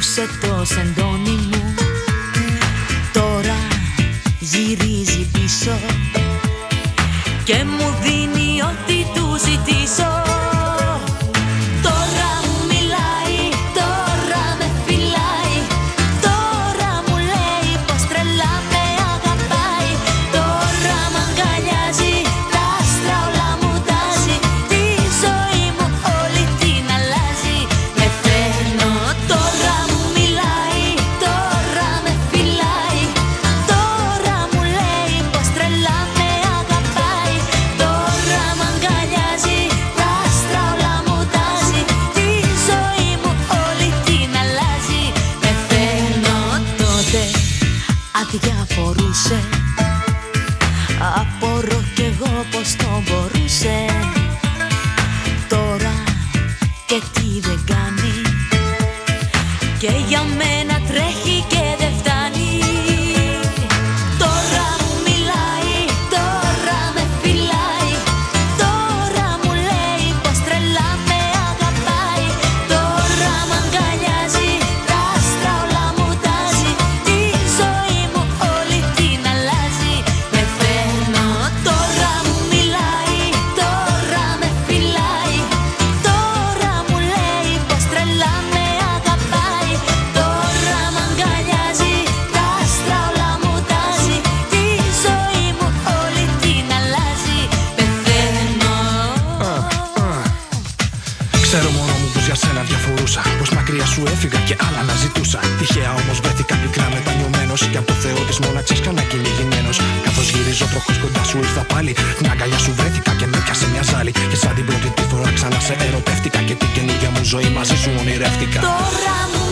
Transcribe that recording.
χτυπούσε το σεντόνι μου. Τώρα γυρίζει πίσω και μου δίνει ό,τι του ζητήσω. Τώρα μου μιλάει, τώρα με φυλάει, τώρα μου λέει πως τρελά με αγαπάει. Τώρα μ' αγκαλιάζει, τα άστρα όλα μου τάζει, τη ζωή μου όλη την αλλάζει. Πεθαίνω, τώρα μου μιλάει, τώρα με φυλάει, τώρα μου λέει πως τρελά με αγαπάει. Τώρα μ' αγκαλιάζει, τα άστρα όλα μου τάζει, τη ζωή μου όλη την αλλάζει. Πεθαίνω. Τότε αδιαφορούσε, απορώ κι εγώ πως το μπορούσε. Τώρα και τι δεν κάνει, και για μένα τρέχει και δεν φτάνει. Τώρα μου μιλάει, τώρα με φυλάει, τώρα μου λέει πως τρελά με αγαπάει. Τώρα μ' αγκαλιάζει, τα άστρα όλα μου τάζει, τη ζωή μου όλη την αλλάζει. Πεθαίνω. Τώρα μου μιλάει, τώρα με φυλάει, τώρα μου λέει πως τρελά με αγαπάει. Τώρα μ' αγκαλιάζει, τα άστρα όλα μου τάζει, τη ζωή μου όλη την αλλάζει. Πεθαίνω. Ξέρω μόνο μου πως για σένα διαφορούσα, πως μακριά σου έφυγα και άλλα να ζητούσα. Τυχαία όμως βρέθηκα πικρά μετανιωμένος, και από το Θεό της μοναξής κανένα κυνηγημένος. Καθώς γυρίζω τροχός κοντά σου ήρθα πάλι, στην αγκαλιά σου βρέθηκα και με πιάσε μια ζάλη. Και σαν την πρώτη τη φορά ξανά σε ερωτεύτηκα, και την καινούργια μου ζωή μαζί σου ονειρεύτηκα. Τώρα μου